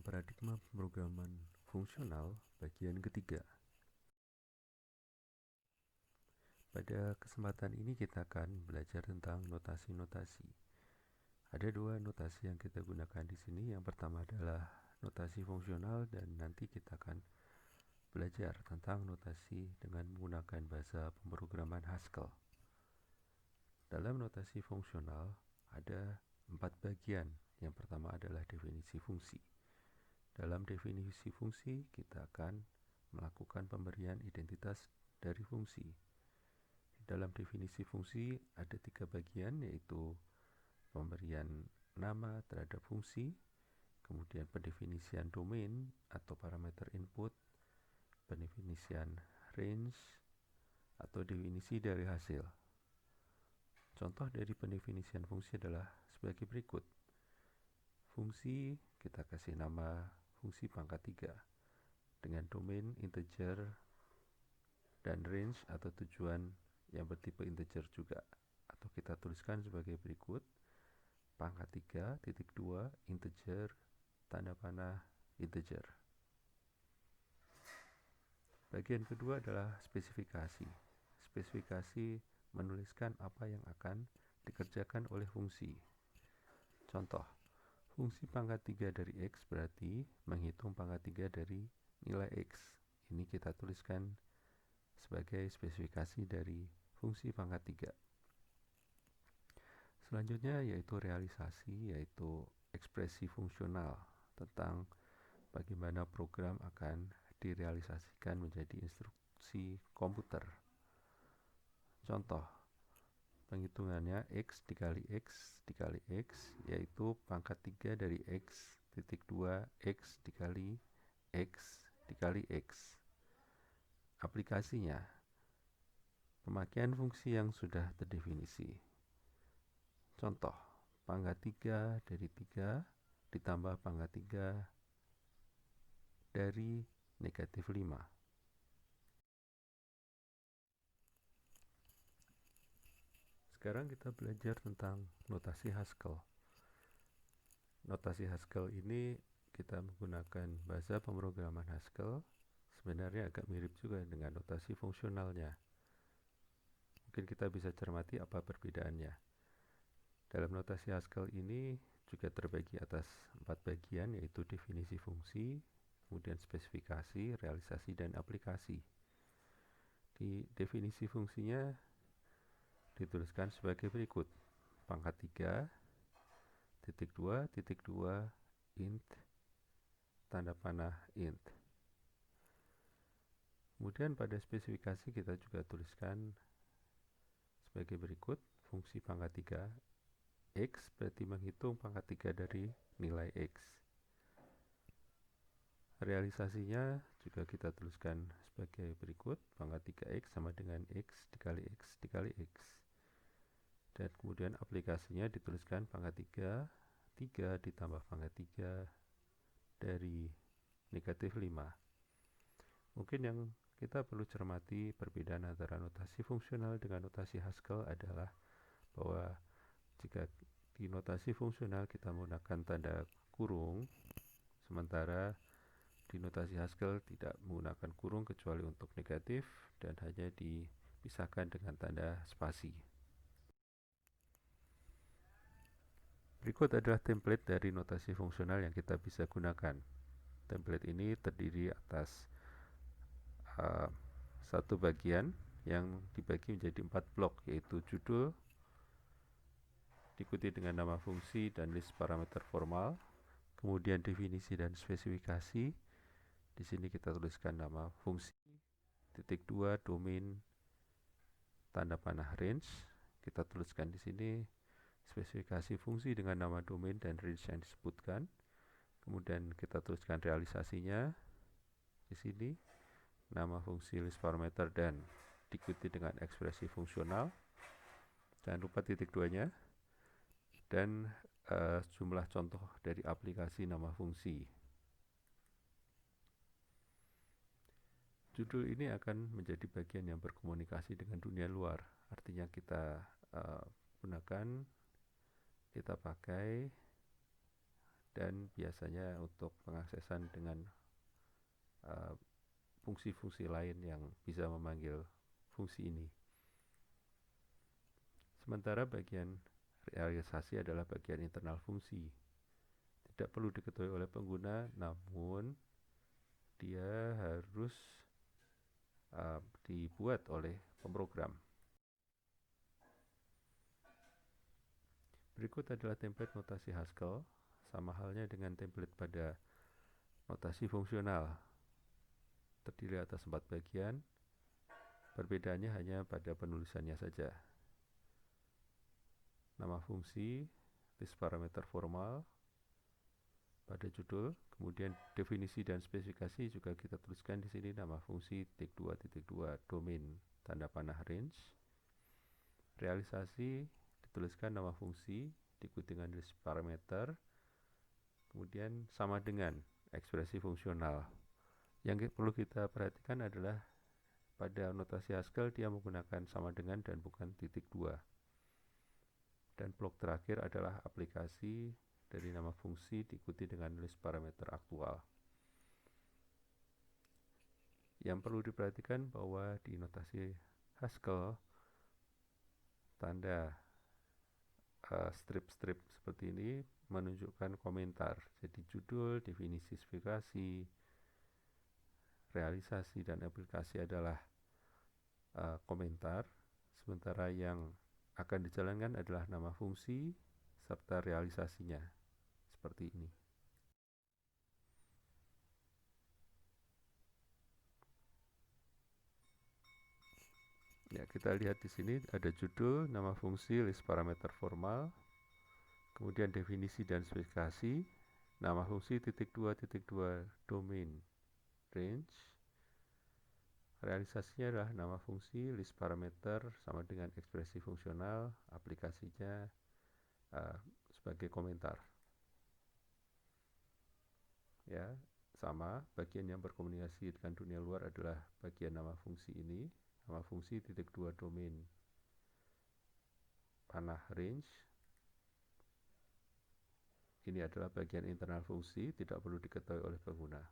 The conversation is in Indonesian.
Paradigma pemrograman fungsional bagian ketiga. Pada kesempatan ini kita akan belajar tentang notasi-notasi. Ada dua notasi yang kita gunakan di sini. Yang pertama adalah notasi fungsional dan nanti kita akan belajar tentang notasi dengan menggunakan bahasa pemrograman Haskell. Dalam notasi fungsional ada 4 bagian. Yang pertama adalah definisi fungsi. Dalam definisi fungsi, kita akan melakukan pemberian identitas dari fungsi. Dalam definisi fungsi ada 3 bagian, yaitu pemberian nama terhadap fungsi, kemudian pendefinisian domain atau parameter input, pendefinisian range atau definisi dari hasil. Contoh dari pendefinisian fungsi adalah sebagai berikut. Fungsi kita kasih nama fungsi pangkat 3 dengan domain integer dan range atau tujuan yang bertipe integer juga, atau kita tuliskan sebagai berikut: pangkat 3.2 integer tanda panah integer. Bagian kedua adalah spesifikasi. Spesifikasi menuliskan apa yang akan dikerjakan oleh fungsi. Contoh, fungsi pangkat 3 dari X berarti menghitung pangkat 3 dari nilai X. Ini kita tuliskan sebagai spesifikasi dari fungsi pangkat 3. Selanjutnya yaitu realisasi, yaitu ekspresi fungsional tentang bagaimana program akan direalisasikan menjadi instruksi komputer. Contoh, penghitungannya X dikali X dikali X, yaitu pangkat 3 dari X titik 2 X dikali X dikali X. Aplikasinya, pemakaian fungsi yang sudah terdefinisi. Contoh, pangkat 3 dari 3 ditambah pangkat 3 dari negatif 5. Sekarang kita belajar tentang notasi Haskell. Notasi Haskell ini kita menggunakan bahasa pemrograman Haskell. Sebenarnya agak mirip juga dengan notasi fungsionalnya. Mungkin kita bisa cermati apa perbedaannya. Dalam notasi Haskell ini juga terbagi atas 4 bagian, yaitu definisi fungsi, kemudian spesifikasi, realisasi, dan aplikasi. Di definisi fungsinya dituliskan sebagai berikut: pangkat 3 titik 2 titik 2 int tanda panah int. Kemudian pada spesifikasi kita juga tuliskan sebagai berikut: fungsi pangkat 3 X berarti menghitung pangkat 3 dari nilai X. Realisasinya juga kita tuliskan sebagai berikut: pangkat 3X sama dengan X dikali X dikali X. Dan kemudian aplikasinya dituliskan pangkat 3 ditambah pangkat 3 dari negatif 5. Mungkin yang kita perlu cermati perbedaan antara notasi fungsional dengan notasi Haskell adalah bahwa jika di notasi fungsional kita menggunakan tanda kurung, sementara di notasi Haskell tidak menggunakan kurung kecuali untuk negatif dan hanya dipisahkan dengan tanda spasi. Berikut adalah template dari notasi fungsional yang kita bisa gunakan. Template ini terdiri atas satu bagian yang dibagi menjadi 4 blok, yaitu judul, diikuti dengan nama fungsi dan list parameter formal, kemudian definisi dan spesifikasi. Di sini kita tuliskan nama fungsi, titik 2 domain tanda panah range. Kita tuliskan di sini spesifikasi fungsi dengan nama domain dan range yang disebutkan. Kemudian kita tuliskan realisasinya di sini, nama fungsi list parameter dan diikuti dengan ekspresi fungsional. Jangan lupa titik 2-nya. Dan jumlah contoh dari aplikasi nama fungsi. Judul ini akan menjadi bagian yang berkomunikasi dengan dunia luar. Artinya kita gunakan, kita pakai dan biasanya untuk pengaksesan dengan fungsi-fungsi lain yang bisa memanggil fungsi ini. Sementara bagian realisasi adalah bagian internal fungsi. Tidak perlu diketahui oleh pengguna, namun dia harus dibuat oleh pemrogram. Berikut adalah template notasi Haskell, sama halnya dengan template pada notasi fungsional. Terdiri atas 4 bagian, perbedaannya hanya pada penulisannya saja. Nama fungsi, list parameter formal pada judul, kemudian definisi dan spesifikasi juga kita tuliskan di sini, nama fungsi _2.2 domain tanda panah range. Realisasi dituliskan nama fungsi diikuti dengan list parameter, kemudian sama dengan ekspresi fungsional. Yang perlu kita perhatikan adalah pada notasi Haskell dia menggunakan sama dengan dan bukan _2. Dan blok terakhir adalah aplikasi dari nama fungsi diikuti dengan list parameter aktual. Yang perlu diperhatikan bahwa di notasi Haskell tanda strip-strip seperti ini menunjukkan komentar. Jadi judul, definisi, spesifikasi, realisasi, dan aplikasi adalah komentar, sementara yang akan dijalankan adalah nama fungsi serta realisasinya, seperti ini. Ya, kita lihat di sini ada judul, nama fungsi, list parameter formal, kemudian definisi dan spesifikasi, nama fungsi _2.2 domain range, realisasinya adalah nama fungsi, list parameter sama dengan ekspresi fungsional, aplikasinya sebagai komentar. Ya, sama, bagian yang berkomunikasi dengan dunia luar adalah bagian nama fungsi ini, nama fungsi _2 domain panah range. Ini adalah bagian internal fungsi, tidak perlu diketahui oleh pengguna.